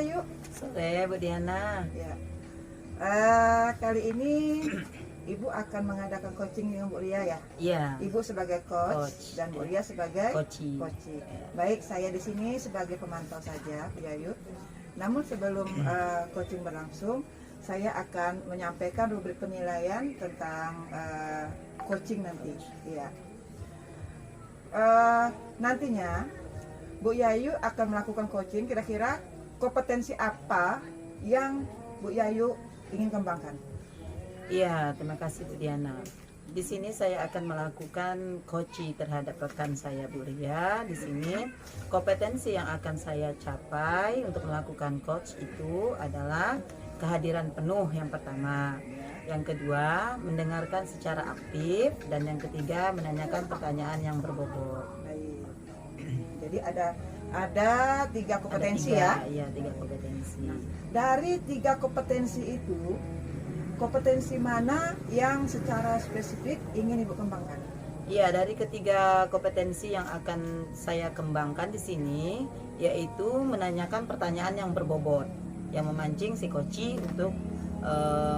Yayu. Sore Bu Diana. Ya. Kali ini Ibu akan mengadakan coaching dengan Bu Ria ya. Iya. Ibu sebagai coach dan Bu Ria sebagai Coaching. Baik, saya di sini sebagai pemantau saja, Bu Yayu. Namun sebelum coaching berlangsung, saya akan menyampaikan rubrik penilaian tentang coaching nanti. Iya. Nantinya Bu Yayu akan melakukan coaching. Kira-kira kompetensi apa yang Bu Yayu ingin kembangkan? Iya, terima kasih Bu Diana. Di sini saya akan melakukan coaching terhadap rekan saya Bu Ria. Di sini kompetensi yang akan saya capai untuk melakukan coach itu adalah kehadiran penuh yang pertama. Yang kedua, mendengarkan secara aktif, dan yang ketiga, menanyakan pertanyaan yang berbobot. Baik. Jadi ada 3 kompetensi ya. Iya, 3 kompetensi. Dari 3 kompetensi itu, kompetensi mana yang secara spesifik ingin Ibu kembangkan? Iya, dari ketiga kompetensi yang akan saya kembangkan di sini, yaitu menanyakan pertanyaan yang berbobot, yang memancing si coach untuk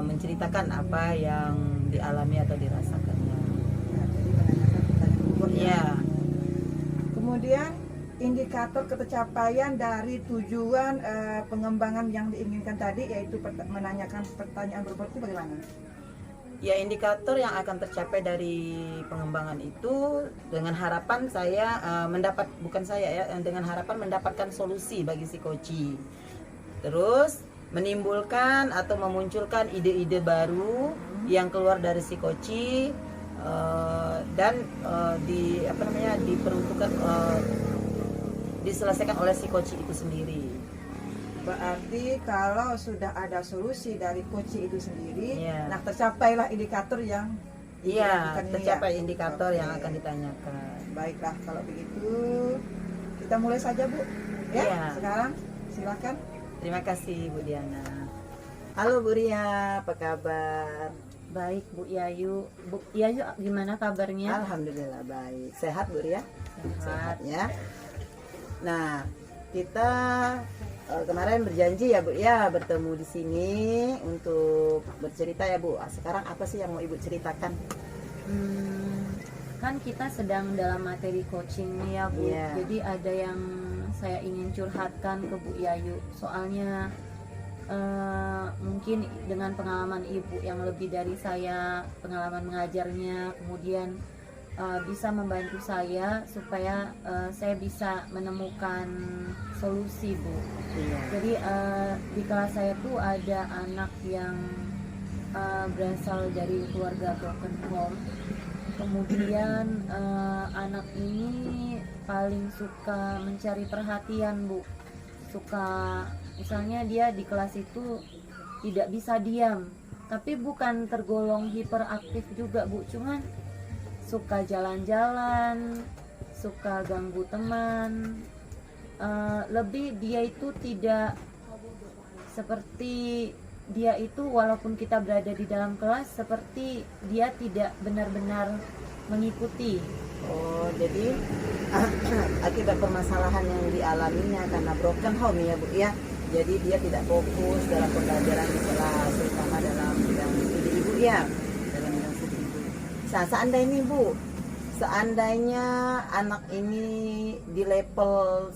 menceritakan apa yang dialami atau dirasakannya. Ya, jadi menanyakan pertanyaan berbobot. Iya. Kemudian indikator ketercapaian dari tujuan pengembangan yang diinginkan tadi, yaitu menanyakan pertanyaan berbobot, itu bagaimana? Ya, indikator yang akan tercapai dari pengembangan itu dengan harapan saya dengan harapan mendapatkan solusi bagi si coach. Terus menimbulkan atau memunculkan ide-ide baru yang keluar dari si coach dan diperuntukkan diselesaikan oleh si coach itu sendiri. Berarti kalau sudah ada solusi dari coach itu sendiri, Iya. nah tercapailah indikator yang Iya, dilakukan ini tercapai ya? indikator Oke. yang akan ditanyakan. Baiklah, kalau begitu kita mulai saja Bu. Ya, Iya. sekarang silakan. Terima kasih Bu Diana. Halo Bu Ria, apa kabar? Baik Bu Yayu. Bu Yayu gimana kabarnya? Alhamdulillah baik. Sehat Bu Ria? Sehat. Ya. Nah, kita kemarin berjanji ya Bu ya bertemu di sini untuk bercerita ya Bu. Sekarang apa sih yang mau Ibu ceritakan? Kan kita sedang dalam materi coaching nih ya Bu. Iya. Jadi ada yang saya ingin curhatkan ke Bu Yayu. Soalnya mungkin dengan pengalaman Ibu yang lebih dari saya, pengalaman mengajarnya, kemudian bisa membantu saya supaya saya bisa menemukan solusi Bu. Iya. Jadi di kelas saya tuh ada anak yang berasal dari keluarga broken home. Kemudian anak ini paling suka mencari perhatian Bu. Suka, misalnya dia di kelas itu tidak bisa diam. Tapi bukan tergolong hiperaktif juga Bu. Cuman suka jalan-jalan, suka ganggu teman. Lebih dia itu tidak seperti dia itu walaupun kita berada di dalam kelas, seperti dia tidak benar-benar mengikuti. Oh, jadi akibat permasalahan yang dialaminya karena broken home ya Bu ya. Jadi dia tidak fokus dalam pembelajaran di kelas, terutama dalam bidang studi Ibu ya. Dalam bidang studi Ibu. Nah, seandainya anak ini di level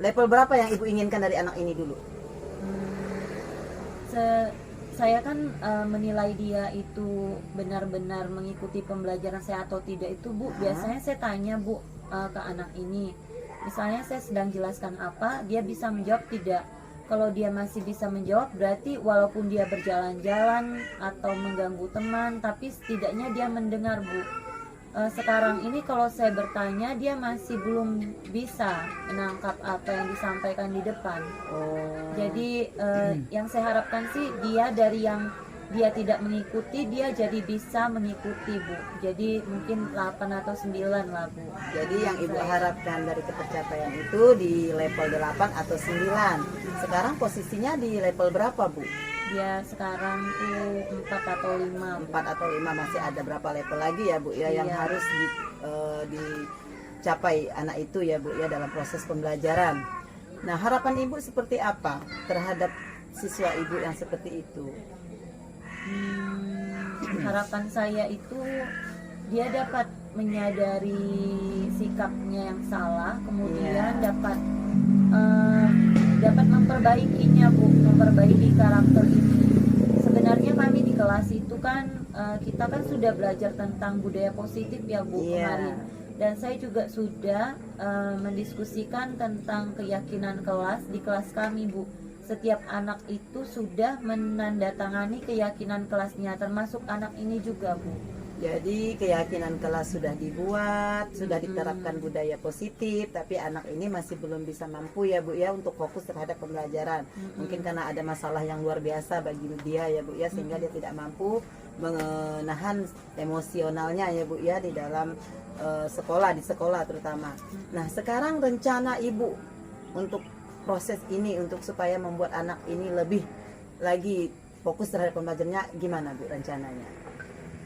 level berapa yang Ibu inginkan dari anak ini dulu? Saya kan menilai dia itu benar-benar mengikuti pembelajaran saya atau tidak itu Bu. Biasanya saya tanya Bu ke anak ini. Misalnya saya sedang jelaskan apa, dia bisa menjawab tidak. Kalau dia masih bisa menjawab, berarti walaupun dia berjalan-jalan atau mengganggu teman, tapi setidaknya dia mendengar Bu. Sekarang ini kalau saya bertanya, dia masih belum bisa menangkap apa yang disampaikan di depan. Jadi yang saya harapkan sih dia dari yang dia tidak mengikuti, dia jadi bisa mengikuti Bu. Jadi mungkin 8 atau 9 lah Bu. Jadi yang Ibu harapkan dari ketercapaian itu di level 8 atau 9. Sekarang posisinya di level berapa Bu? Dia sekarang tuh 4 atau 5. 4 atau 5, masih ada berapa level lagi ya Bu ya yang Iya. harus dicapai anak itu ya Bu ya dalam proses pembelajaran. Nah, harapan ibu seperti apa terhadap siswa ibu yang seperti itu? Harapan saya itu dia dapat menyadari sikapnya yang salah, kemudian dapat memperbaikinya, Bu, memperbaiki karakter ini. Sebenarnya kami di kelas itu kan kita kan sudah belajar tentang budaya positif ya, Bu, kemarin. Dan saya juga sudah mendiskusikan tentang keyakinan kelas di kelas kami, Bu. Setiap anak itu sudah menandatangani keyakinan kelasnya, termasuk anak ini juga, Bu. Jadi keyakinan kelas sudah dibuat, sudah diterapkan budaya positif, tapi anak ini masih belum bisa mampu ya, Bu ya, untuk fokus terhadap pembelajaran. Mungkin karena ada masalah yang luar biasa bagi dia ya, Bu ya, sehingga dia tidak mampu menahan emosionalnya ya, Bu ya, di dalam sekolah, di sekolah terutama. Nah, sekarang rencana Ibu untuk proses ini, untuk supaya membuat anak ini lebih lagi fokus terhadap pembelajarannya, gimana, Bu, rencananya?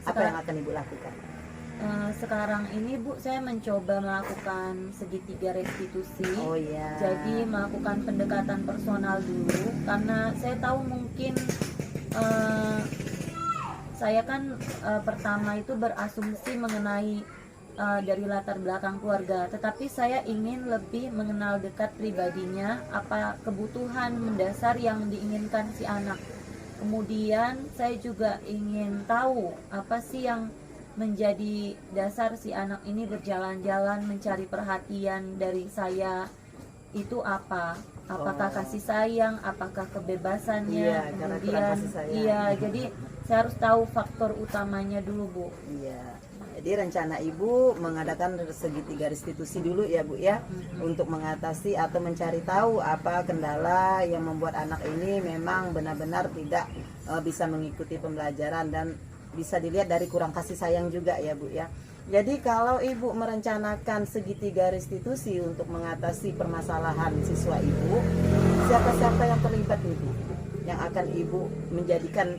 Apa yang akan Ibu lakukan? Sekarang ini, Bu, saya mencoba melakukan segitiga restitusi. Oh iya. Jadi melakukan pendekatan personal dulu, karena saya tahu mungkin saya kan pertama itu berasumsi mengenai dari latar belakang keluarga, tetapi saya ingin lebih mengenal dekat pribadinya, apa kebutuhan mendasar yang diinginkan si anak. Kemudian saya juga ingin tahu apa sih yang menjadi dasar si anak ini berjalan-jalan mencari perhatian dari saya itu apa? Apakah kasih sayang, apakah kebebasannya? Kemudian jadi saya harus tahu faktor utamanya dulu, Bu. Iya. Jadi rencana Ibu mengadakan segitiga restitusi dulu ya, Bu ya, untuk mengatasi atau mencari tahu apa kendala yang membuat anak ini memang benar-benar tidak bisa mengikuti pembelajaran, dan bisa dilihat dari kurang kasih sayang juga ya, Bu ya. Jadi kalau Ibu merencanakan segitiga restitusi untuk mengatasi permasalahan siswa Ibu, siapa-siapa yang terlibat Ibu yang akan Ibu menjadikan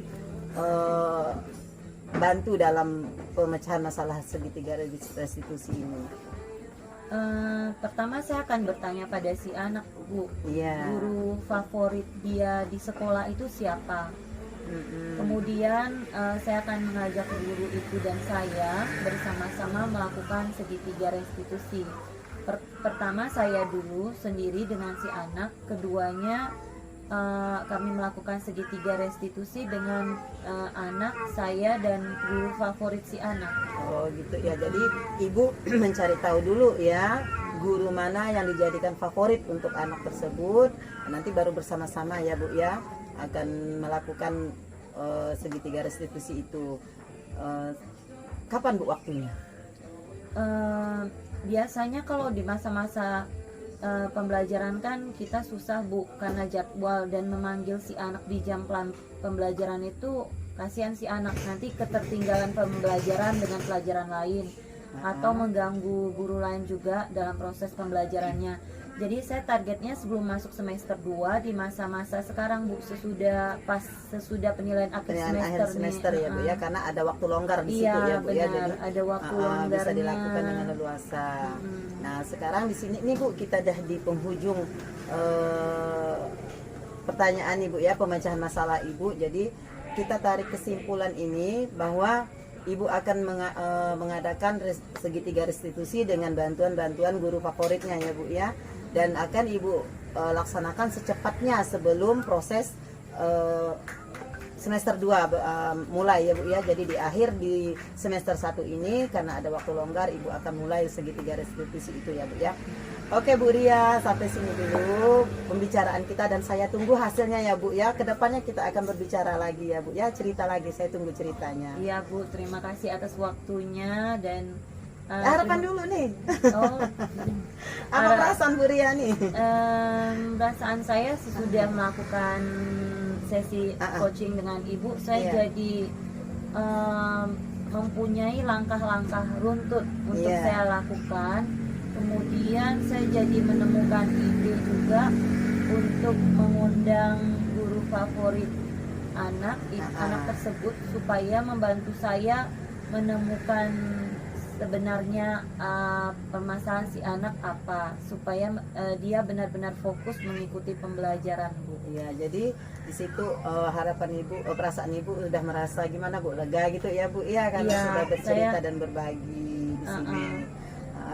bantu dalam pemecahan masalah segitiga restitusi ini? Pertama saya akan bertanya pada si anak, Bu. Iya. Guru favorit dia di sekolah itu siapa? Kemudian saya akan mengajak guru itu dan saya bersama-sama melakukan segitiga restitusi. Pertama saya dulu sendiri dengan si anak, keduanya kami melakukan segitiga restitusi dengan anak saya dan guru favorit si anak. Oh gitu ya, jadi Ibu mencari tahu dulu ya guru mana yang dijadikan favorit untuk anak tersebut. Nanti baru bersama-sama ya, Bu ya, akan melakukan segitiga restitusi itu. Kapan, Bu, waktunya? Biasanya kalau di masa-masa pembelajaran kan kita susah, Bu, karena jadwal dan memanggil si anak di jam pembelajaran itu kasihan si anak, nanti ketertinggalan pembelajaran dengan pelajaran lain atau mengganggu guru lain juga dalam proses pembelajarannya. Jadi saya targetnya sebelum masuk semester 2 di masa-masa sekarang, Bu, sesudah penilaian akhir semester ya, Bu ya, karena ada waktu longgar di situ ya, Bu ya. Jadi ada waktu longgarnya, bisa dilakukan dengan leluasa. Nah, sekarang di sini nih, Bu, kita dah di penghujung pertanyaan Ibu ya, pemecahan masalah Ibu. Jadi kita tarik kesimpulan ini bahwa Ibu akan mengadakan segitiga restitusi dengan bantuan guru favoritnya ya, Bu ya, dan akan Ibu laksanakan secepatnya sebelum proses semester 2 mulai ya, Bu ya. Jadi di akhir di semester 1 ini karena ada waktu longgar, Ibu akan mulai segitiga restitusi itu ya, Bu ya. Oke, Bu Ria, sampai sini dulu pembicaraan kita dan saya tunggu hasilnya ya, Bu ya. Kedepannya kita akan berbicara lagi ya, Bu ya, cerita lagi, saya tunggu ceritanya. Iya, Bu, terima kasih atas waktunya dan harapan dulu nih. Oh, apa perasaan Bu Ria nih? Perasaan saya sesudah melakukan sesi coaching dengan Ibu, saya jadi mempunyai langkah-langkah runtut untuk saya lakukan. Kemudian saya jadi menemukan ide juga untuk mengundang guru favorit anak tersebut supaya membantu saya menemukan sebenarnya permasalahan si anak apa, supaya dia benar-benar fokus mengikuti pembelajaran, Bu. Ya, jadi di situ harapan ibu, perasaan ibu udah merasa gimana bu, lega gitu ya bu, ya karena Iya, sudah bercerita saya- dan berbagi di sini.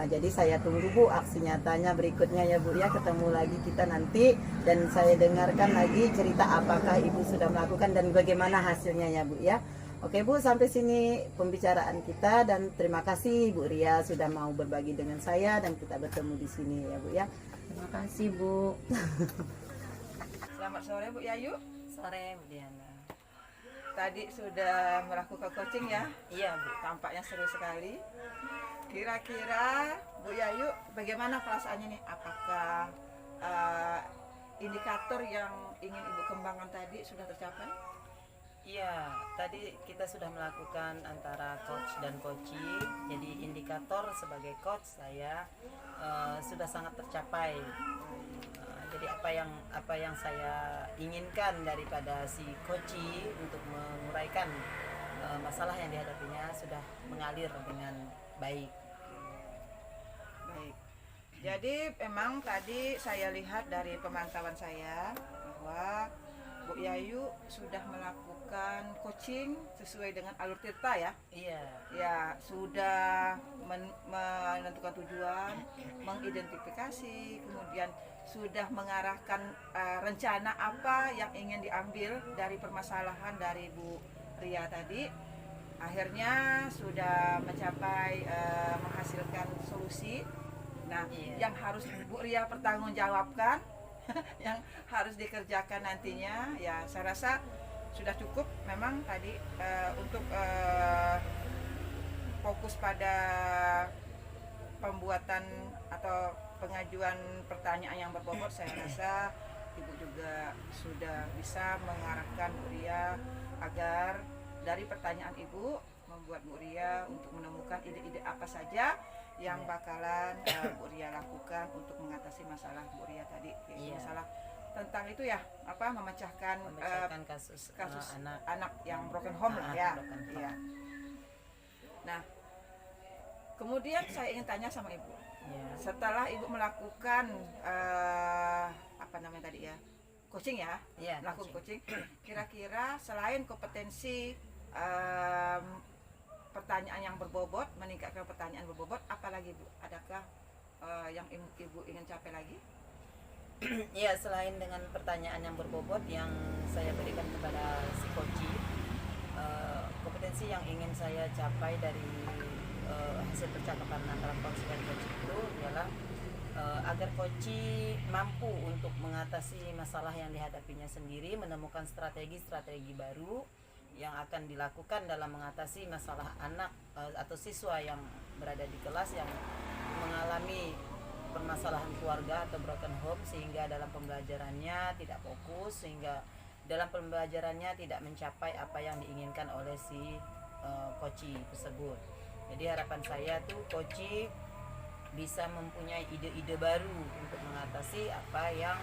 Jadi saya tunggu bu aksi nyatanya berikutnya ya bu ya, ketemu lagi kita nanti dan saya dengarkan lagi cerita apakah ibu sudah melakukan dan bagaimana hasilnya ya bu ya. Oke bu, sampai sini pembicaraan kita dan terima kasih Bu Ria sudah mau berbagi dengan saya dan kita bertemu di sini ya bu ya. Terima kasih, Bu. Selamat sore Bu Yayu. Sore Bu Diana. Tadi sudah melakukan coaching ya. Iya bu. Tampaknya seru sekali. Kira-kira Bu Yayu bagaimana perasaannya nih? Apakah indikator yang ingin Ibu kembangkan tadi sudah tercapai? Iya, tadi kita sudah melakukan antara coach dan coaching. Jadi indikator sebagai coach saya sudah sangat tercapai. Jadi apa yang saya inginkan daripada si coaching untuk menguraikan masalah yang dihadapinya sudah mengalir dengan baik. Baik. Jadi memang tadi saya lihat dari pemantauan saya bahwa Bu Yayu sudah melakukan coaching sesuai dengan alur tirta ya. Iya. Ya, sudah menentukan tujuan, mengidentifikasi, kemudian sudah mengarahkan rencana apa yang ingin diambil dari permasalahan dari Bu Ria tadi. Akhirnya sudah mencapai menghasilkan solusi. Nah, Iya. yang harus Bu Ria pertanggungjawabkan, yang harus dikerjakan nantinya, ya saya rasa sudah cukup memang tadi untuk fokus pada pembuatan atau pengajuan pertanyaan yang berbobot. Saya rasa Ibu juga sudah bisa mengarahkan Bu Ria agar dari pertanyaan Ibu membuat Bu Ria untuk menemukan ide-ide apa saja yang bakalan Bu Ria lakukan untuk mengatasi masalah Bu Ria tadi, yaitu Iya. masalah tentang itu ya, apa memecahkan kasus anak yang broken home lah ya. broken home. Iya. Nah, kemudian saya ingin tanya sama Ibu, Iya. setelah Ibu melakukan apa namanya tadi ya, coaching ya, Iya, melakukan coaching. coaching, kira-kira selain kompetensi pertanyaan yang berbobot, meningkatkan pertanyaan berbobot, apalagi Bu? Adakah yang Ibu ingin capai lagi? Iya, selain dengan pertanyaan yang berbobot yang saya berikan kepada si coach, kompetensi yang ingin saya capai dari hasil percakapan antara coach dan coach itu adalah agar coach mampu untuk mengatasi masalah yang dihadapinya sendiri, menemukan strategi-strategi baru yang akan dilakukan dalam mengatasi masalah anak atau siswa yang berada di kelas yang mengalami permasalahan keluarga atau broken home, sehingga dalam pembelajarannya tidak fokus, sehingga dalam pembelajarannya tidak mencapai apa yang diinginkan oleh si coach tersebut. Jadi harapan saya tuh coach bisa mempunyai ide-ide baru untuk mengatasi apa yang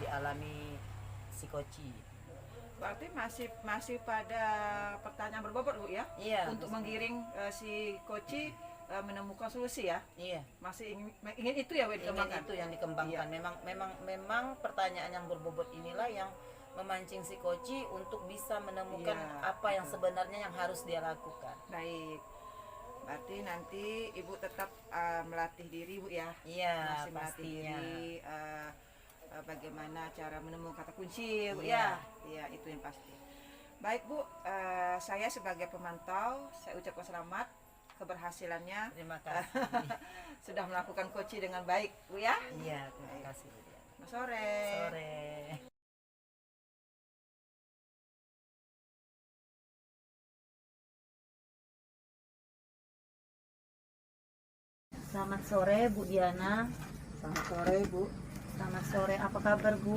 dialami si coach. Berarti masih pada pertanyaan berbobot Bu ya? Iya. Untuk menggiring si coach menemukan solusi ya? Iya. Masih ingin itu ya Bu Ingin dikembangkan? itu yang dikembangkan. Memang pertanyaan yang berbobot inilah yang memancing si coach untuk bisa menemukan Iya, apa yang sebenarnya yang harus dia lakukan. Baik. Berarti nanti Ibu tetap melatih diri Bu ya? Iya, Masih melatih pastinya. diri bagaimana cara menemukan kata kunci Bu Iya. ya? Iya, itu yang pasti. Baik Bu, saya sebagai pemantau saya ucapkan selamat keberhasilannya Terima kasih. sudah melakukan coaching dengan baik Bu ya. Iya, terima kasih. Selamat sore. Sore. Selamat sore, Bu Diana. Selamat sore Bu. Selamat sore, apa kabar, Bu?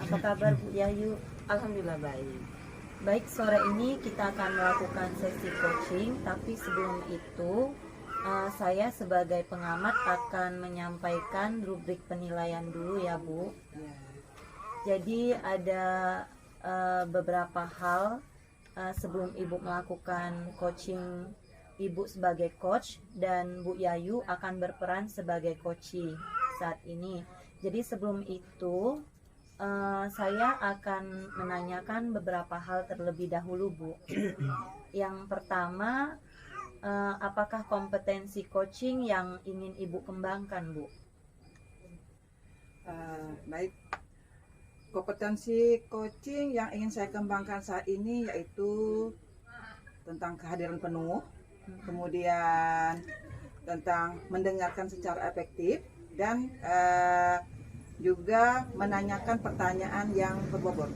Apa kabar, Bu Yayu? Alhamdulillah baik. Baik, sore ini kita akan melakukan sesi coaching, tapi sebelum itu saya sebagai pengamat akan menyampaikan rubrik penilaian dulu ya, Bu. Jadi ada beberapa hal sebelum Ibu melakukan coaching Ibu sebagai coach dan Bu Yayu akan berperan sebagai coachee saat ini. Jadi sebelum itu saya akan menanyakan beberapa hal terlebih dahulu, Bu. Yang pertama, apakah kompetensi coaching yang ingin Ibu kembangkan, Bu? Baik, kompetensi coaching yang ingin saya kembangkan saat ini yaitu tentang kehadiran penuh, kemudian tentang mendengarkan secara efektif, dan juga menanyakan pertanyaan yang berbobot.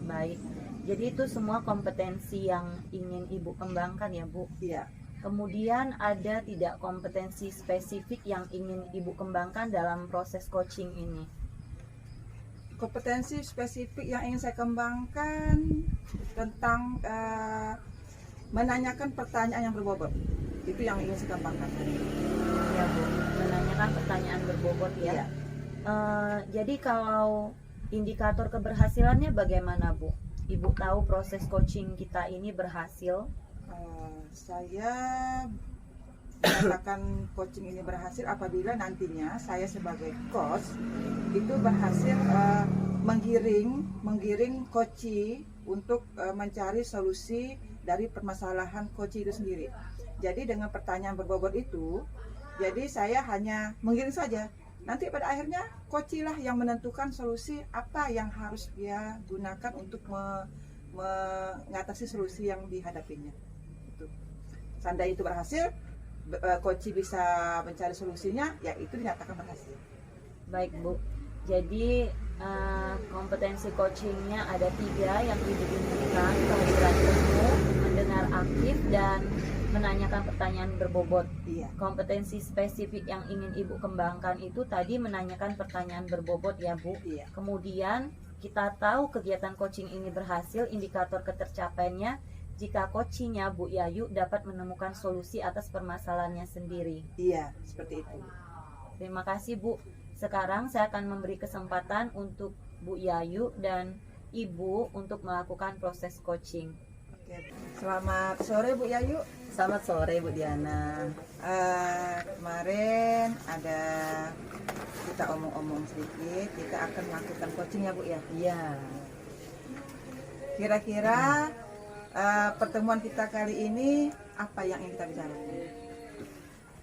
Baik, jadi itu semua kompetensi yang ingin Ibu kembangkan ya, Bu? Iya. Kemudian ada tidak kompetensi spesifik yang ingin Ibu kembangkan dalam proses coaching ini? Kompetensi spesifik yang ingin saya kembangkan tentang menanyakan pertanyaan yang berbobot. Itu yang ingin saya kembangkan. Ya, Bu, menanyakan pertanyaan berbobot ya. Iya. Jadi kalau indikator keberhasilannya bagaimana, Bu? Ibu tahu proses coaching kita ini berhasil? Saya menyatakan coaching ini berhasil apabila nantinya saya sebagai coach itu berhasil menggiring coachee untuk mencari solusi dari permasalahan coachee itu sendiri. Jadi dengan pertanyaan berbobot itu, jadi saya hanya menggiring saja. Nanti pada akhirnya coachee lah yang menentukan solusi apa yang harus dia gunakan untuk mengatasi solusi yang dihadapinya. Itu. Seandainya itu berhasil, coachee bisa mencari solusinya, ya itu dinyatakan berhasil. Baik, Bu. Jadi kompetensi coachingnya ada 3 yang Ibu inginkan: kehadiran penuh, mendengar aktif, dan menanyakan pertanyaan berbobot. Iya. Kompetensi spesifik yang ingin Ibu kembangkan itu tadi menanyakan pertanyaan berbobot ya, Bu. Iya. Kemudian kita tahu kegiatan coaching ini berhasil, indikator ketercapaiannya jika coachingnya Bu Yayu dapat menemukan solusi atas permasalahannya sendiri. Iya, seperti itu. Terima kasih, Bu. Sekarang saya akan memberi kesempatan untuk Bu Yayu dan Ibu untuk melakukan proses coaching. Oke. Selamat sore Bu Yayu. Selamat sore Bu Diana. Kemarin ada kita omong-omong sedikit, kita akan melakukan coaching ya Bu ya. Iya. Kira-kira pertemuan kita kali ini apa yang ingin kita bicarakan?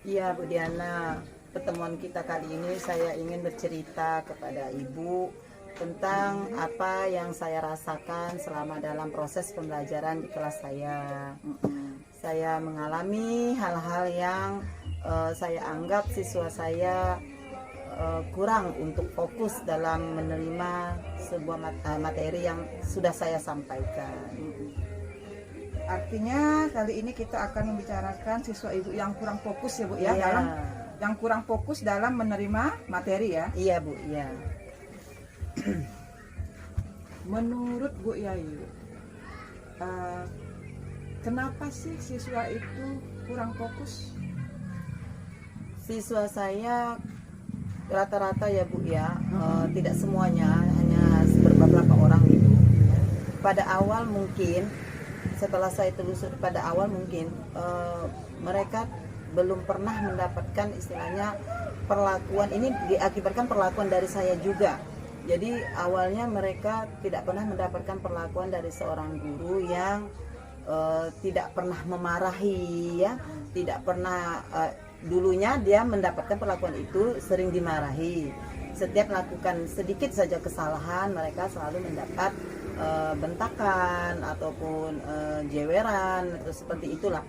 Iya Bu Diana, pertemuan kita kali ini saya ingin bercerita kepada Ibu tentang apa yang saya rasakan selama dalam proses pembelajaran di kelas saya. Saya mengalami hal-hal yang saya anggap siswa saya kurang untuk fokus dalam menerima sebuah materi yang sudah saya sampaikan. Artinya kali ini kita akan membicarakan siswa Ibu yang kurang fokus ya Bu ya, Iya. yang kurang fokus dalam menerima materi ya. Iya Bu, iya. Menurut Bu Yayu, kenapa sih siswa itu kurang fokus? Siswa saya rata-rata ya Bu ya, tidak semuanya, hanya beberapa orang itu. Pada awal mungkin, setelah saya telusuri pada awal mungkin mereka belum pernah mendapatkan istilahnya perlakuan ini, diakibatkan perlakuan dari saya juga. Jadi awalnya mereka tidak pernah mendapatkan perlakuan dari seorang guru yang tidak pernah memarahi ya, tidak pernah dulunya dia mendapatkan perlakuan itu sering dimarahi. Setiap melakukan sedikit saja kesalahan mereka selalu mendapat bentakan ataupun jeweran atau seperti itulah.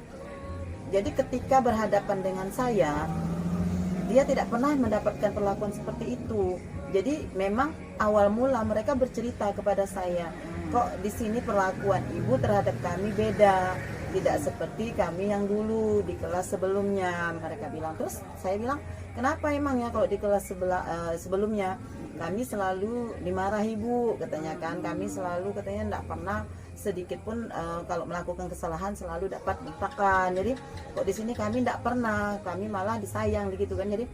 Jadi ketika berhadapan dengan saya, dia tidak pernah mendapatkan perlakuan seperti itu. Jadi memang awal mula mereka bercerita kepada saya, kok di sini perlakuan ibu terhadap kami beda, tidak seperti kami yang dulu di kelas sebelumnya. Mereka bilang, terus saya bilang, kenapa emangnya kalau di kelas sebelumnya kami selalu dimarahi Bu, katanya kan, kami selalu katanya tidak pernah sedikit pun kalau melakukan kesalahan selalu dapat bentakan. Jadi kok di sini kami tidak pernah, kami malah disayang begitu kan. Jadi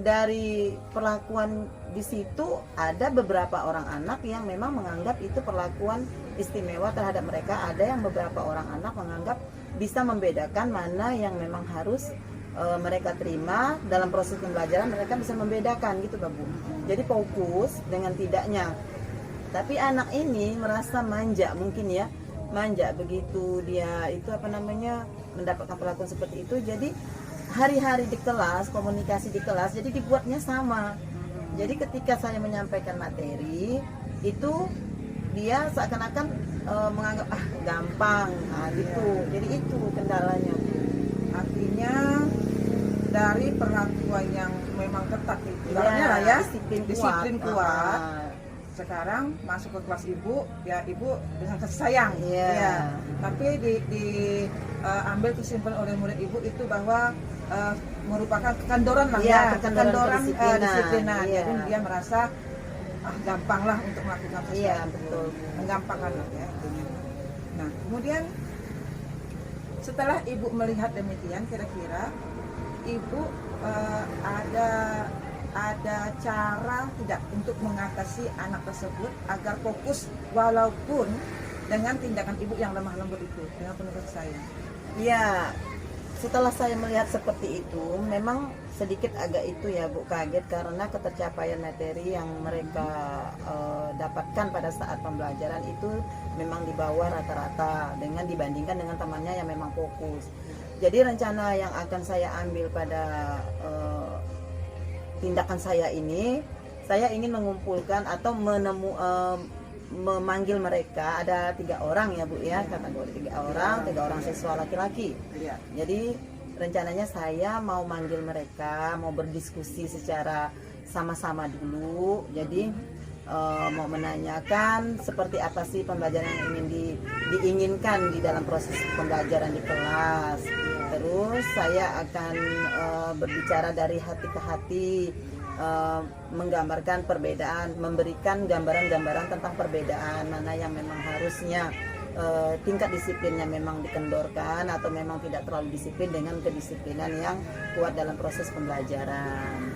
dari perlakuan di situ ada beberapa orang anak yang memang menganggap itu perlakuan istimewa terhadap mereka. Ada yang beberapa orang anak menganggap bisa membedakan mana yang memang harus mereka terima dalam proses pembelajaran. Mereka bisa membedakan gitu Pak Bu. Jadi fokus dengan tidaknya. Tapi anak ini merasa manja mungkin ya, manja begitu dia itu mendapatkan perlakuan seperti itu. Jadi hari-hari di kelas, komunikasi di kelas, jadi dibuatnya sama. Jadi ketika saya menyampaikan materi itu dia seakan-akan menganggap gampang, gitu. Jadi itu kendalanya. Artinya dari perlakuan yang memang ketat itu, Ya, disiplin kuat. Sekarang masuk ke kelas ibu, ya ibu dengan kasih sayang. Iya. Ya. Tapi ambil kesimpulan oleh murid ibu itu bahwa merupakan kekandoran lah Iya, ya, kekandoran disiplinan. Iya. Jadi dia merasa gampang lah untuk melakukan sesuatu. Iya, betul. Menggampangkan lah ya. Nah, kemudian setelah ibu melihat demikian, kira-kira ibu ada cara tidak untuk mengatasi anak tersebut agar fokus walaupun dengan tindakan ibu yang lemah lembut itu dengan penuh kasih sayang? Iya, setelah saya melihat seperti itu, memang sedikit agak itu ya Bu, kaget karena ketercapaian materi yang mereka dapatkan pada saat pembelajaran itu memang di bawah rata-rata dengan dibandingkan dengan temannya yang memang fokus. Jadi rencana yang akan saya ambil pada tindakan saya ini, saya ingin mengumpulkan atau memanggil mereka. Ada 3 orang ya Bu ya, kategori 3 orang siswa laki-laki. Iya. Jadi rencananya saya mau manggil mereka, mau berdiskusi secara sama-sama dulu. Jadi mau menanyakan seperti apa sih pembelajaran yang ingin diinginkan di dalam proses pembelajaran di kelas. Terus saya akan berbicara dari hati ke hati, menggambarkan perbedaan, memberikan gambaran-gambaran tentang perbedaan mana yang memang harusnya tingkat disiplinnya memang dikendorkan atau memang tidak terlalu disiplin dengan kedisiplinan yang kuat dalam proses pembelajaran.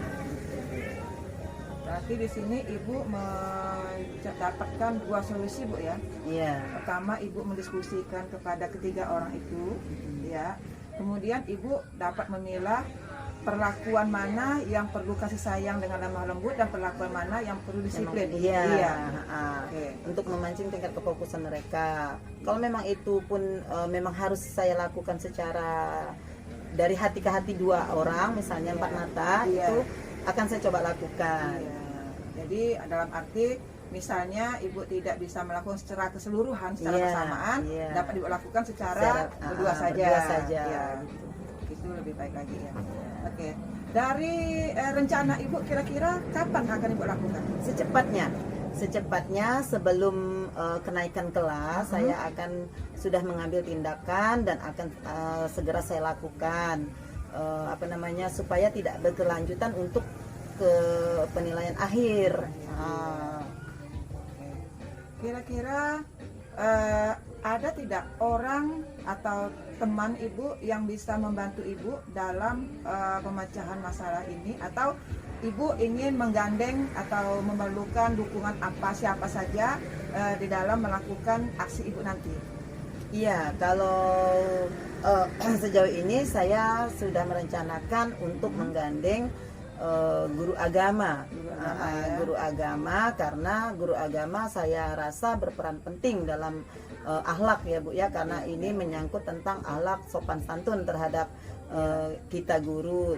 Berarti di sini ibu mendapatkan 2 solusi Bu ya. Iya. Pertama, ibu mendiskusikan kepada ketiga orang itu, ya. Kemudian ibu dapat memilah perlakuan mana yang perlu kasih sayang dengan lemah lembut dan perlakuan mana yang perlu disiplin. Iya. Oke. Untuk memancing tingkat kefokusan mereka. Kalau memang itu pun memang harus saya lakukan secara dari hati ke hati 2 orang, misalnya 4 mata, Iya. itu akan saya coba lakukan. Iya. Jadi dalam arti misalnya ibu tidak bisa melakukan secara keseluruhan, secara Iya, bersamaan, iya. dapat ibu lakukan secara berdua saja. Berdua saja. Ya, gitu. Itu lebih baik lagi ya. Oke. Dari rencana ibu kira-kira kapan akan ibu lakukan? Secepatnya sebelum kenaikan kelas saya akan sudah mengambil tindakan dan akan segera saya lakukan supaya tidak berkelanjutan untuk ke penilaian akhir. Kira-kira ada tidak orang atau teman ibu yang bisa membantu ibu dalam pemecahan masalah ini, atau ibu ingin menggandeng atau memerlukan dukungan siapa saja di dalam melakukan aksi ibu nanti? Iya, kalau sejauh ini saya sudah merencanakan untuk menggandeng guru agama, guru agama, karena guru agama saya rasa berperan penting dalam akhlak ya Bu ya, karena ini menyangkut tentang akhlak sopan santun terhadap kita guru,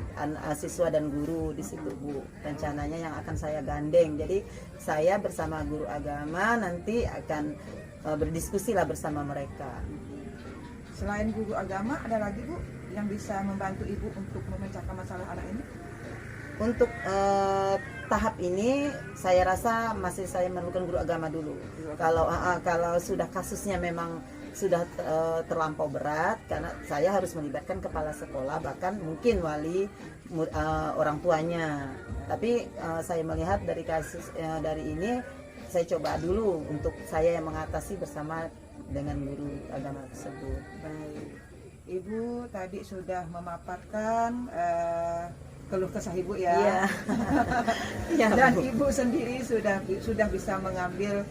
siswa dan guru di situ Bu. Rencananya yang akan saya gandeng. Jadi saya bersama guru agama nanti akan berdiskusi lah bersama mereka. Selain guru agama, ada lagi Bu yang bisa membantu ibu untuk memecahkan masalah anak ini? Untuk tahap ini saya rasa masih saya memerlukan guru agama dulu. Kalau sudah kasusnya memang sudah terlampau berat, karena saya harus melibatkan kepala sekolah, bahkan mungkin wali orang tuanya. Tapi saya melihat dari kasus dari ini, saya coba dulu untuk saya yang mengatasi bersama dengan guru agama tersebut. Baik, Ibu tadi sudah memaparkan keluh kesah ibu ya. Iya. Iya, Dan Bu. ibu sendiri sudah bisa mengambil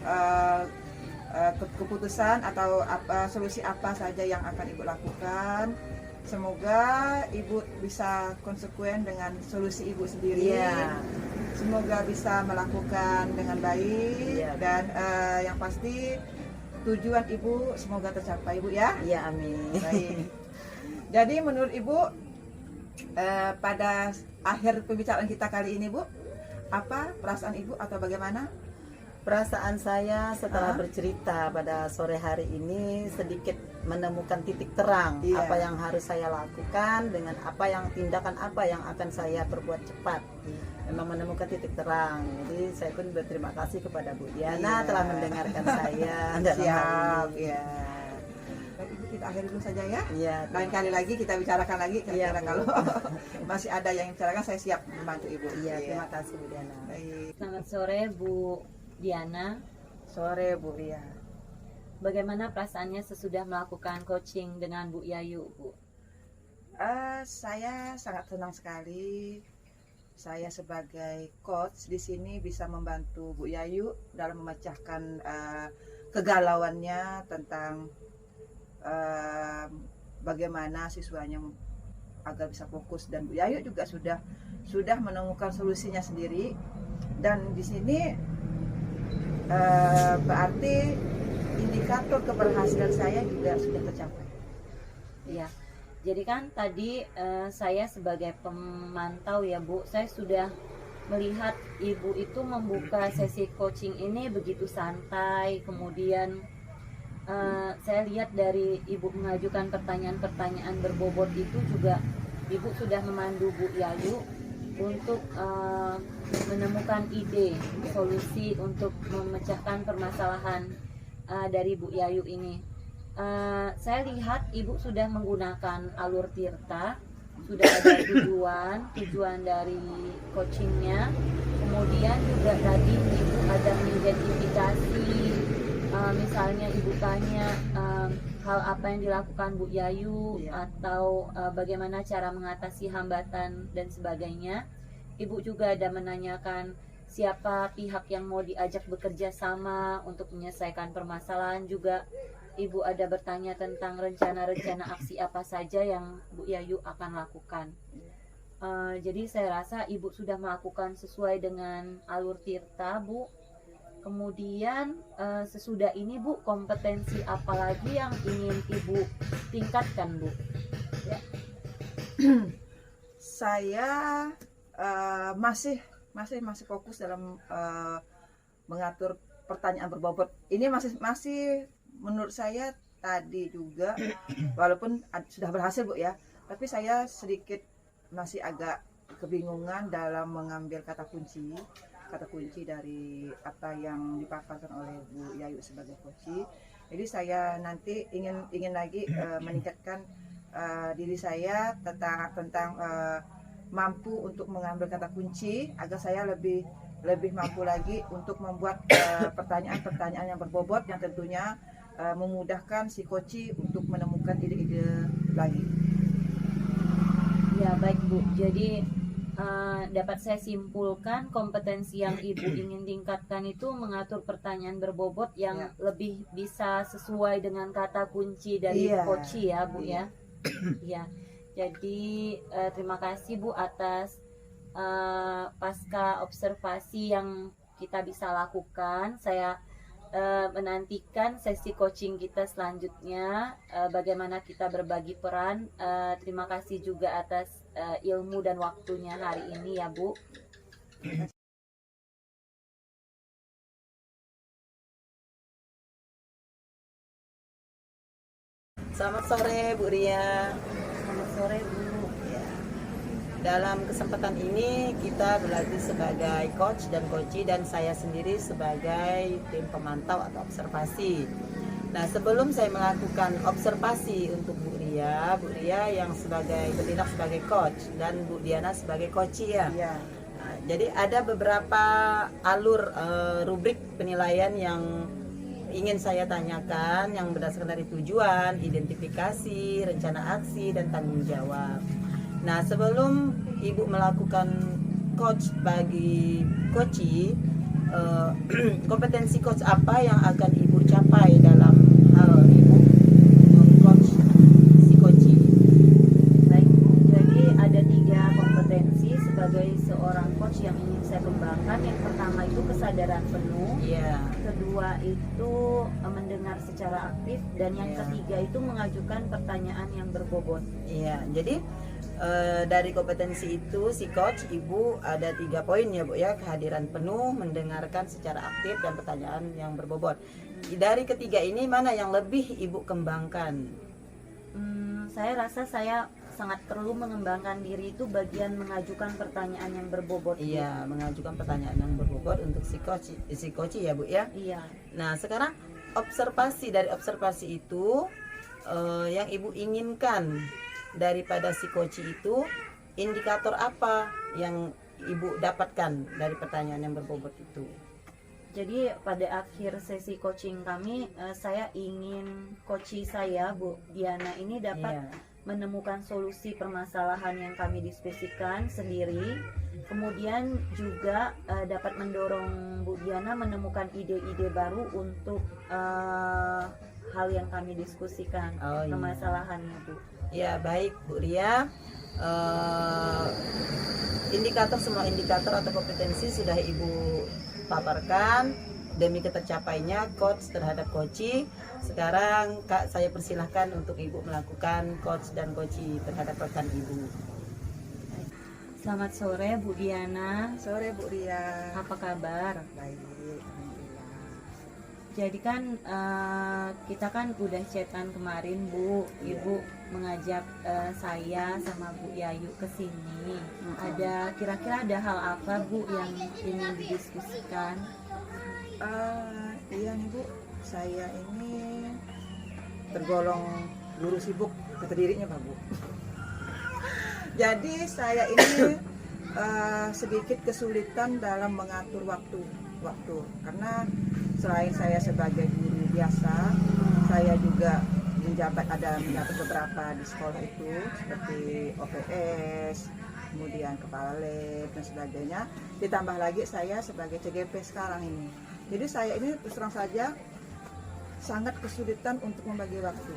keputusan atau solusi apa saja yang akan Ibu lakukan. Semoga Ibu bisa konsekuen dengan solusi Ibu sendiri. Iya. Semoga bisa melakukan dengan baik. Iya. Dan yang pasti tujuan Ibu semoga tercapai, Ibu ya. Iya, amin. Baik. Jadi menurut Ibu pada akhir pembicaraan kita kali ini, Bu, apa perasaan Ibu atau bagaimana? Perasaan saya setelah bercerita pada sore hari ini sedikit menemukan titik terang. Iya. Apa yang harus saya lakukan dengan tindakan apa yang akan saya perbuat cepat. Memang menemukan titik terang. Jadi saya pun berterima kasih kepada Bu Diana Iya. telah mendengarkan saya dalam hal Siap, ini. ya. Baik, Ibu, kita akhiri dulu saja ya. Iya. Lain kali lagi kita bicarakan lagi. Iya, Kira-kira Bu. kalau masih ada yang bicarakan, saya siap membantu Ibu. Iya, terima kasih Bu Diana. Baik. Selamat sore Bu Diana. Sore Bu Ria. Bagaimana perasaannya sesudah melakukan coaching dengan Bu Yayu, Bu? Saya sangat senang sekali. Saya sebagai coach di sini bisa membantu Bu Yayu dalam memecahkan kegalauannya tentang bagaimana siswanya agar bisa fokus, dan Bu Yayu juga sudah menemukan solusinya sendiri. Dan di sini berarti indikator keberhasilan saya juga sudah tercapai. Iya. Jadi kan tadi saya sebagai pemantau ya Bu, saya sudah melihat Ibu itu membuka sesi coaching ini begitu santai. Kemudian saya lihat dari Ibu mengajukan pertanyaan-pertanyaan berbobot itu juga Ibu sudah memandu Bu Yayu untuk menemukan ide solusi untuk memecahkan permasalahan dari Bu Yayu ini. Saya lihat Ibu sudah menggunakan alur Tirta, sudah ada tujuan dari coachingnya. Kemudian juga tadi Ibu ada mengidentifikasi, misalnya Ibu tanya hal apa yang dilakukan Bu Yayu, atau bagaimana cara mengatasi hambatan dan sebagainya. Ibu juga ada menanyakan siapa pihak yang mau diajak bekerja sama untuk menyelesaikan permasalahan. Juga Ibu ada bertanya tentang rencana-rencana aksi apa saja yang Bu Yayu akan lakukan. Jadi saya rasa Ibu sudah melakukan sesuai dengan alur Tirta, Bu. Kemudian sesudah ini Bu, kompetensi apa lagi yang ingin Ibu tingkatkan, Bu? Ya. Saya masih fokus dalam mengatur pertanyaan berbobot. Ini masih menurut saya tadi juga, walaupun sudah berhasil Bu ya, tapi saya sedikit masih agak kebingungan dalam mengambil kata kunci dari apa yang dipaparkan oleh Bu Yayu sebagai coach. Jadi saya nanti ingin lagi meningkatkan diri saya tentang mampu untuk mengambil kata kunci agar saya lebih mampu lagi untuk membuat pertanyaan-pertanyaan yang berbobot yang tentunya memudahkan si koci untuk menemukan ide-ide lagi. Ya baik Bu, jadi dapat saya simpulkan kompetensi yang Ibu ingin tingkatkan itu mengatur pertanyaan berbobot yang lebih bisa sesuai dengan kata kunci dari koci ya Bu ya. Ya, jadi terima kasih Bu atas pasca observasi yang kita bisa lakukan. Saya menantikan sesi coaching kita selanjutnya, bagaimana kita berbagi peran. Terima kasih juga atas ilmu dan waktunya hari ini ya Bu. Selamat sore Bu Ria. Selamat sore Bu. Ya. Dalam kesempatan ini kita berlatih sebagai coach dan coachee, dan saya sendiri sebagai tim pemantau atau observasi. Nah, sebelum saya melakukan observasi untuk Bu Ria yang bertindak sebagai coach dan Bu Diana sebagai coachee ya. Iya. Nah, jadi ada beberapa alur rubrik penilaian yang ingin saya tanyakan yang berdasarkan dari tujuan, identifikasi, rencana aksi, dan tanggung jawab. Nah, sebelum Ibu melakukan coach bagi coachee, kompetensi coach apa yang akan ibu capai dalam hal ibu coach si coach. Baik, jadi ada 3 kompetensi sebagai seorang coach yang ingin saya kembangkan. Yang pertama itu kesadaran penuh, Iya. kedua itu mendengar secara aktif, dan yang Iya. ketiga itu mengajukan pertanyaan yang berbobot. Iya, jadi dari kompetensi itu si coach ibu ada 3 poin ya Bu ya, kehadiran penuh, mendengarkan secara aktif, dan pertanyaan yang berbobot. Dari ketiga ini mana yang lebih ibu kembangkan? Saya rasa saya sangat perlu mengembangkan diri itu bagian mengajukan pertanyaan yang berbobot. Bu. Iya, mengajukan pertanyaan yang berbobot untuk si coach ya Bu ya. Iya. Nah sekarang dari observasi itu yang ibu inginkan daripada si coach itu, indikator apa yang ibu dapatkan dari pertanyaan yang berbobot itu? Jadi pada akhir sesi coaching kami, saya ingin coach saya Bu Diana ini dapat Iya. menemukan solusi permasalahan yang kami diskusikan sendiri. Kemudian juga dapat mendorong Bu Diana menemukan ide-ide baru untuk hal yang kami diskusikan, Oh, iya. permasalahannya Bu. Ya baik Bu Ria, semua indikator atau kompetensi sudah ibu paparkan demi ketercapainya coach terhadap coaching. Sekarang Kak, saya persilahkan untuk ibu melakukan coach dan coaching terhadap rekan ibu. Selamat sore Bu Diana, Sore Bu Ria. apa kabar? Baik, alhamdulillah. Jadi kan kita kan udah chatan kemarin Bu, Ibu mengajak saya sama Bu Yayu ke sini. Ada kira-kira ada hal apa Bu yang ingin didiskusikan? Iya nih Bu, saya ini tergolong guru sibuk kata dirinya Pak Bu. Jadi saya ini sedikit kesulitan dalam mengatur waktu karena selain saya sebagai guru biasa, saya juga menjabat beberapa di sekolah itu seperti OPS, kemudian kepala lab dan sebagainya. Ditambah lagi saya sebagai CGP sekarang ini. Jadi saya ini terus terang saja sangat kesulitan untuk membagi waktu.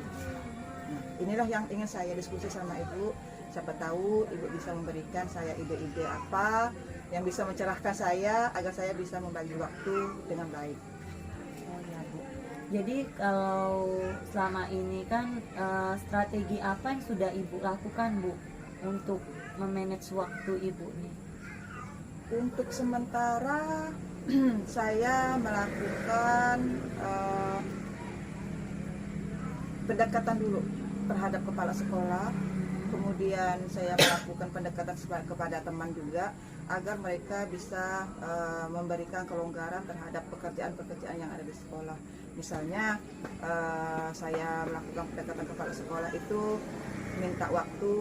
Nah, inilah yang ingin saya diskusi sama Ibu. Siapa tahu Ibu bisa memberikan saya ide-ide apa yang bisa mencerahkan saya agar saya bisa membagi waktu dengan baik. Oh ya Bu. Jadi kalau selama ini kan strategi apa yang sudah Ibu lakukan Bu untuk memanage waktu Ibu nih? Untuk sementara saya melakukan pendekatan dulu terhadap kepala sekolah, kemudian saya melakukan pendekatan kepada teman juga agar mereka bisa memberikan kelonggaran terhadap pekerjaan-pekerjaan yang ada di sekolah. Misalnya saya melakukan pendekatan kepala sekolah itu minta waktu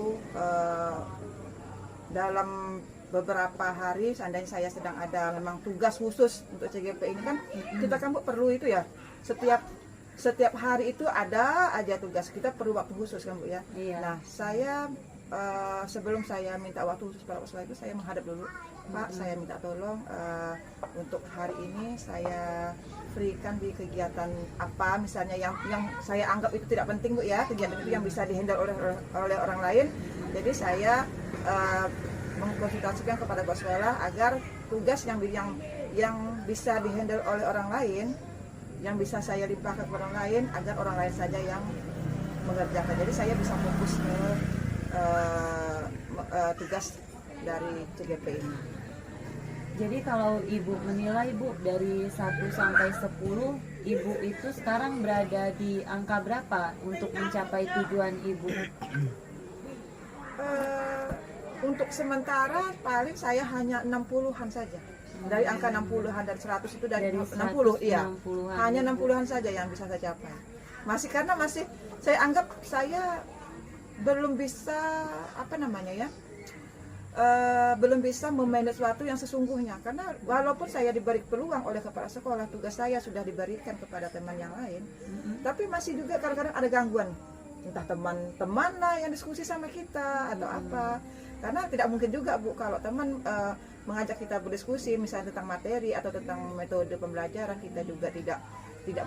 dalam beberapa hari, seandainya saya sedang ada memang tugas khusus untuk CGP ini kan kita kan Bu, perlu itu ya, setiap hari itu ada aja tugas, kita perlu waktu khusus kan Bu ya. Iya. Nah saya sebelum saya minta waktu khusus pada sekolah itu, saya menghadap dulu, Pak, saya minta tolong untuk hari ini saya free-kan di kegiatan apa misalnya yang saya anggap itu tidak penting Bu ya, kegiatan itu yang bisa dihandle oleh orang lain. Jadi saya mengkonsultasikan kepada Pak sekolah agar tugas yang bisa dihandle oleh orang lain, yang bisa saya limpahkan ke orang lain, agar orang lain saja yang mengerjakan. Jadi saya bisa fokus ke tugas dari CGP ini. Jadi kalau Ibu menilai Bu dari 1 sampai 10, Ibu itu sekarang berada di angka berapa untuk mencapai tujuan Ibu? Untuk sementara paling saya hanya 60-an saja. Dari angka 60-an dan 100 itu dari 60, iya. 60-an. Hanya 60-an saja yang bisa saya capai. Karena saya anggap saya belum bisa belum bisa memanage waktu yang sesungguhnya, karena walaupun saya diberi peluang oleh kepala sekolah, tugas saya sudah diberikan kepada teman yang lain, tapi masih juga kadang-kadang ada gangguan, entah teman-teman lah yang diskusi sama kita atau apa, karena tidak mungkin juga Bu kalau teman mengajak kita berdiskusi misalnya tentang materi atau tentang metode pembelajaran, kita juga tidak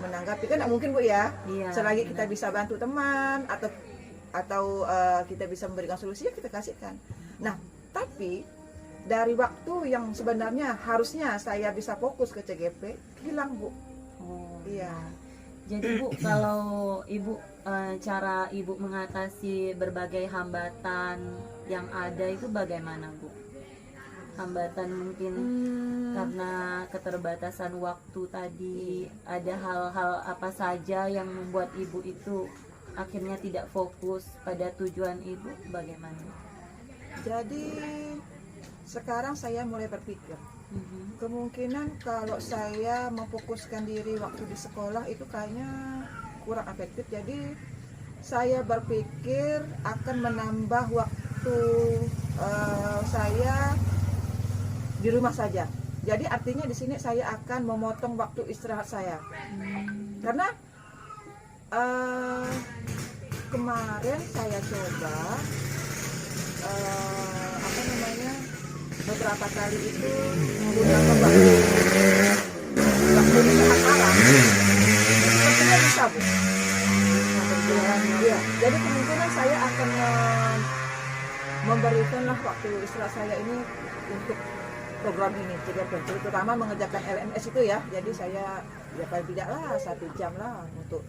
menanggapi, kan nggak mungkin Bu ya. Iya, Selagi benar. kita bisa bantu teman atau kita bisa memberikan solusi, ya kita kasihkan. Nah, tapi dari waktu yang sebenarnya harusnya saya bisa fokus ke CGP, hilang Bu. Oh. Iya. Jadi Bu, kalau Ibu cara Ibu mengatasi berbagai hambatan yang ada itu bagaimana Bu? Hambatan mungkin karena keterbatasan waktu tadi, ada hal-hal apa saja yang membuat Ibu itu akhirnya tidak fokus pada tujuan Ibu, bagaimana? Jadi sekarang saya mulai berpikir, Mhm. kemungkinan kalau saya memfokuskan diri waktu di sekolah itu kayaknya kurang efektif. Jadi saya berpikir akan menambah waktu saya di rumah saja. Jadi artinya di sini saya akan memotong waktu istirahat saya. Karena kemarin saya coba beberapa kali itu menggunakan waktu istirahat malam. Sepertinya bisa Bu. Iya. Jadi kemungkinan saya akan memberikanlah waktu istirahat saya ini untuk program ini, terutama mengerjakan LMS itu ya. Jadi saya ya paling tidaklah 1 jam lah untuk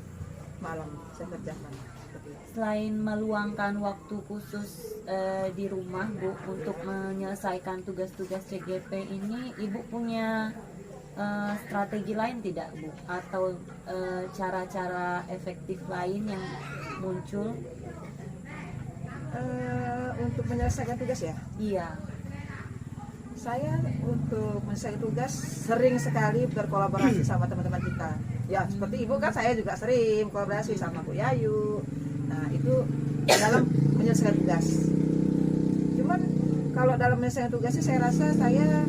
malam saya kerjakan. Selain meluangkan waktu khusus di rumah Bu untuk menyelesaikan tugas-tugas CGP ini, Ibu punya strategi lain tidak Bu? Atau cara-cara efektif lain yang muncul? Untuk menyelesaikan tugas ya? Iya. Saya untuk menyelesaikan tugas sering sekali berkolaborasi sama teman-teman kita. Ya seperti Ibu kan, saya juga sering kolaborasi sama Bu Yayu. Nah itu dalam menyelesaikan tugas. Cuman kalau dalam menyelesaikan tugas sih saya rasa saya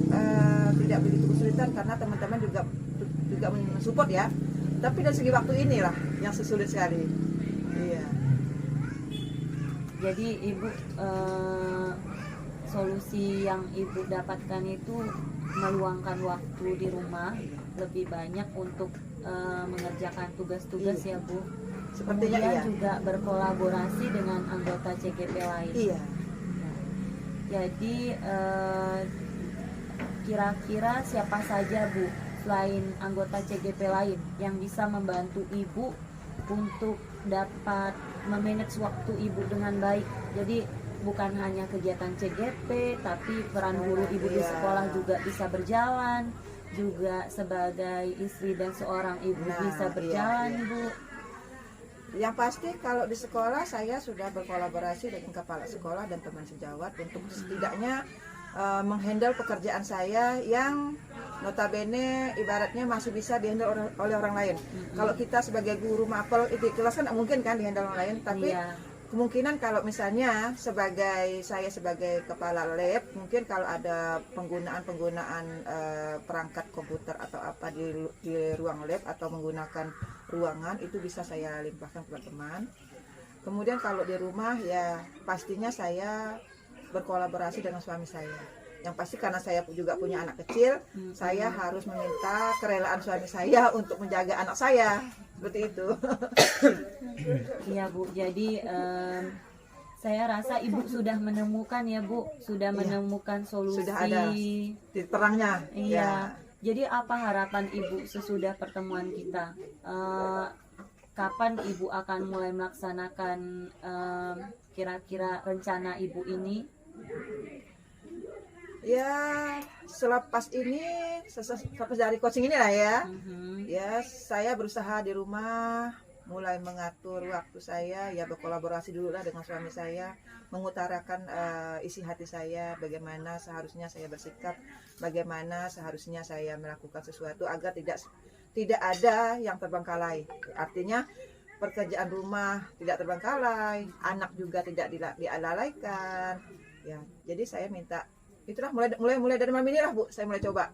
tidak begitu kesulitan karena teman-teman juga mensupport ya. Tapi dari segi waktu inilah yang sulit sekali. Iya. Jadi Ibu solusi yang Ibu dapatkan itu meluangkan waktu di rumah lebih banyak untuk mengerjakan tugas-tugas ya Bu. Sepertinya Kemudian iya. juga berkolaborasi dengan anggota CGP lain. Iya. Jadi kira-kira siapa saja Bu selain anggota CGP lain yang bisa membantu Ibu untuk dapat memanage waktu Ibu dengan baik? Jadi bukan hanya kegiatan CGP, tapi peran guru Ibu di sekolah juga bisa berjalan, juga sebagai istri dan seorang ibu bisa berjalan Bu. Yang pasti kalau di sekolah saya sudah berkolaborasi dengan kepala sekolah dan teman sejawat untuk setidaknya menghandle pekerjaan saya yang notabene ibaratnya masih bisa dihandle oleh orang lain. Kalau kita sebagai guru mapel itu kelas kan mungkin kan dihandle orang lain, tapi kemungkinan kalau misalnya saya sebagai kepala lab, mungkin kalau ada penggunaan perangkat komputer atau apa di ruang lab atau menggunakan ruangan, itu bisa saya limpahkan kepada teman. Kemudian kalau di rumah ya pastinya saya berkolaborasi dengan suami saya. Yang pasti karena saya juga punya anak kecil, saya harus meminta kerelaan suami saya untuk menjaga anak saya. Seperti itu. Iya Bu, jadi saya rasa Ibu sudah menemukan ya Bu, sudah menemukan solusi. Sudah ada titik terangnya. Iya. Ya. Jadi apa harapan Ibu sesudah pertemuan kita? Kapan Ibu akan mulai melaksanakan kira-kira rencana Ibu ini? Ya selepas dari coaching ini lah ya. Ya saya berusaha di rumah mulai mengatur waktu saya, ya berkolaborasi dulu lah dengan suami saya, mengutarakan isi hati saya, bagaimana seharusnya saya bersikap, bagaimana seharusnya saya melakukan sesuatu agar tidak ada yang terbengkalai. Artinya pekerjaan rumah tidak terbengkalai, anak juga tidak dilalaikan. Ya, jadi saya minta itulah mulai dari malam ini lah Bu, saya mulai coba.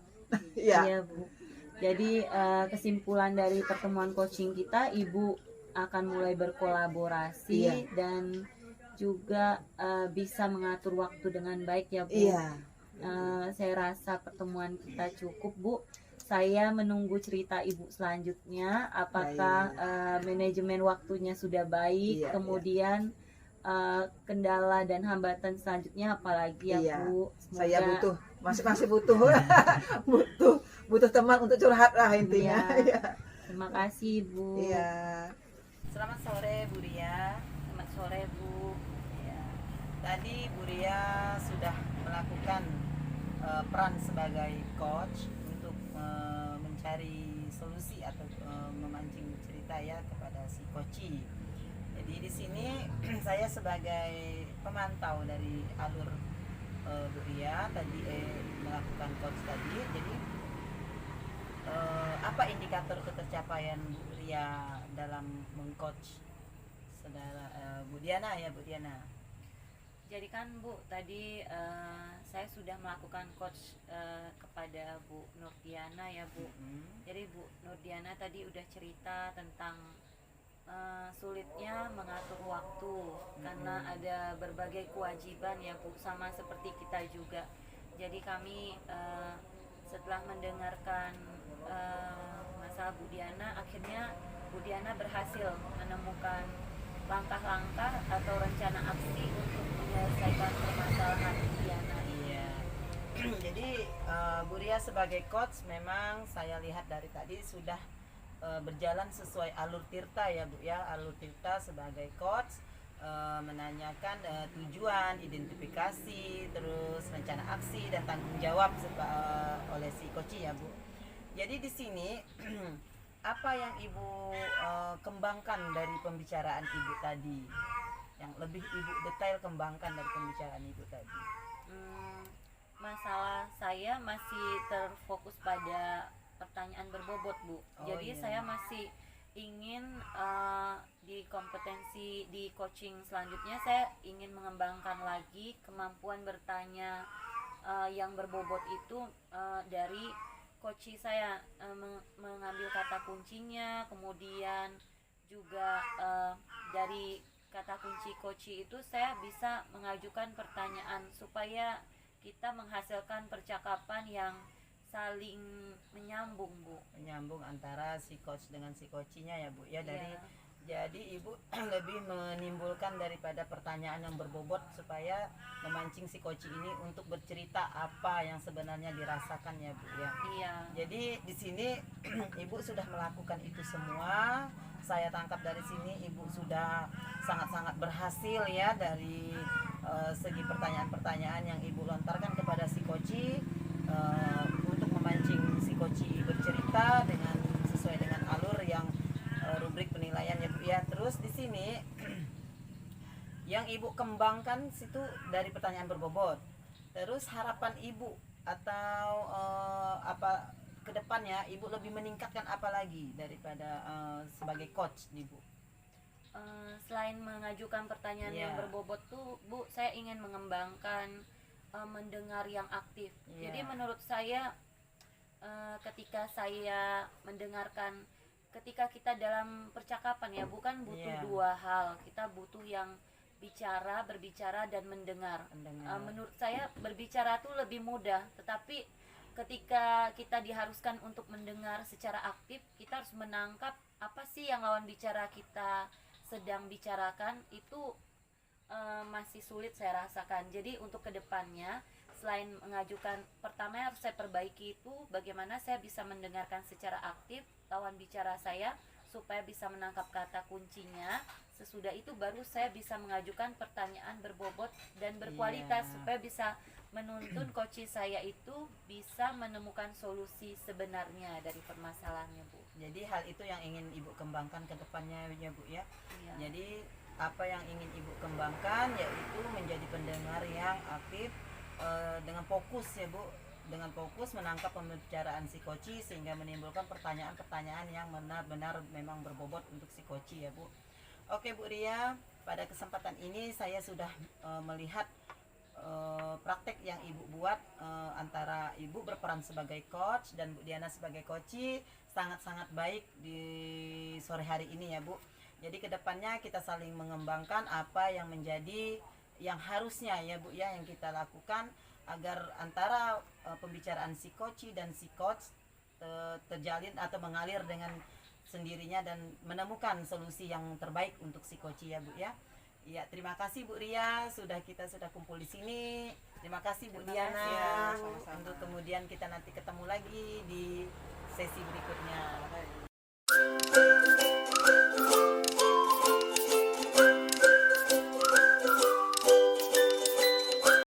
Iya Bu. Jadi kesimpulan dari pertemuan coaching kita, Ibu akan mulai berkolaborasi dan juga bisa mengatur waktu dengan baik ya Bu. Iya. Saya rasa pertemuan kita cukup, Bu. Saya menunggu cerita Ibu selanjutnya. Apakah manajemen waktunya sudah baik? Iya, kemudian kendala dan hambatan selanjutnya apalagi ya, Iya. Bu? Saya Semoga masih butuh butuh teman untuk curhat lah intinya. Iya. Terima kasih, Bu. Iya. Selamat sore Bu Ria. Selamat sore, Bu. Ya. Tadi Bu Ria sudah melakukan peran sebagai coach untuk mencari solusi atau memancing cerita ya kepada si Koci. Jadi di sini saya sebagai pemantau dari alur Bu Ria tadi melakukan coach tadi. Jadi apa indikator ketercapaian Bu Ria dalam mengcoach saudara Bu Diana ya Bu Diana? Jadi kan Bu, tadi saya sudah melakukan coach kepada Bu Nurdiana ya, Bu. Jadi Bu Nurdiana tadi udah cerita tentang sulitnya mengatur waktu karena ada berbagai kewajiban ya, Bu, sama seperti kita juga. Jadi kami setelah mendengarkan masalah Bu Diana, akhirnya Bu Diana berhasil menemukan langkah-langkah atau rencana aksi untuk menyelesaikan permasalahan Bu Diana. Iya. Jadi Bu Ria sebagai coach memang saya lihat dari tadi sudah berjalan sesuai alur Tirta ya Bu ya. Alur Tirta sebagai coach menanyakan tujuan, identifikasi, terus rencana aksi dan tanggung jawab oleh si coach ya Bu. Jadi di sini apa yang Ibu kembangkan dari pembicaraan Ibu tadi? Yang lebih Ibu detail kembangkan dari pembicaraan Ibu tadi? Masalah saya masih terfokus pada pertanyaan berbobot, Bu. Jadi iya. saya masih ingin di kompetensi di coaching selanjutnya saya ingin mengembangkan lagi kemampuan bertanya yang berbobot itu dari coach saya, mengambil kata kuncinya, kemudian juga dari kata kunci coach itu saya bisa mengajukan pertanyaan supaya kita menghasilkan percakapan yang saling menyambung, Bu. Menyambung antara si coach dengan si coachnya ya Bu ya. Dari Iya. Jadi Ibu lebih menimbulkan daripada pertanyaan yang berbobot supaya memancing si coach ini untuk bercerita apa yang sebenarnya dirasakan ya Bu ya. Iya. Jadi di sini Ibu sudah melakukan itu semua. Saya tangkap dari sini Ibu sudah sangat-sangat berhasil ya dari segi pertanyaan-pertanyaan yang Ibu lontarkan kepada si coach untuk memancing si coach bercerita dengan sesuai dengan alur yang rubrik penilaian ya Bu ya. Terus di sini yang Ibu kembangkan situ dari pertanyaan berbobot. Terus harapan Ibu atau apa ke depannya Ibu lebih meningkatkan apa lagi daripada sebagai coach nih Bu? Selain mengajukan pertanyaan yang berbobot tuh, Bu, saya ingin mengembangkan mendengar yang aktif. Jadi menurut saya ketika saya mendengarkan, ketika kita dalam percakapan ya, bukan butuh dua hal, kita butuh yang berbicara dan mendengar. Menurut saya berbicara tuh lebih mudah, tetapi ketika kita diharuskan untuk mendengar secara aktif, kita harus menangkap apa sih yang lawan bicara kita sedang bicarakan. Itu masih sulit saya rasakan. Jadi untuk kedepannya, selain mengajukan, pertama yang harus saya perbaiki itu bagaimana saya bisa mendengarkan secara aktif lawan bicara saya supaya bisa menangkap kata kuncinya. Sesudah itu baru saya bisa mengajukan pertanyaan berbobot dan berkualitas supaya bisa menuntun coach saya itu bisa menemukan solusi sebenarnya dari permasalahannya, Bu. Jadi hal itu yang ingin Ibu kembangkan ke depannya ya Bu ya. Jadi apa yang ingin Ibu kembangkan yaitu menjadi pendengar yang aktif dengan fokus ya Bu, dengan fokus menangkap pembicaraan si coach sehingga menimbulkan pertanyaan-pertanyaan yang benar-benar memang berbobot untuk si coach ya Bu. Oke Bu Ria, pada kesempatan ini saya sudah melihat praktek yang Ibu buat antara Ibu berperan sebagai coach dan Bu Diana sebagai coach sangat-sangat baik di sore hari ini ya Bu. Jadi kedepannya kita saling mengembangkan apa yang menjadi yang harusnya ya Bu ya yang kita lakukan agar antara pembicaraan si coach dan si coach terjalin atau mengalir dengan sendirinya dan menemukan solusi yang terbaik untuk si coach ya Bu ya. Ya, terima kasih Bu Ria, kita sudah kumpul di sini. Terima kasih Bu Diana. sama-sama. Untuk kemudian kita nanti ketemu lagi di sesi berikutnya.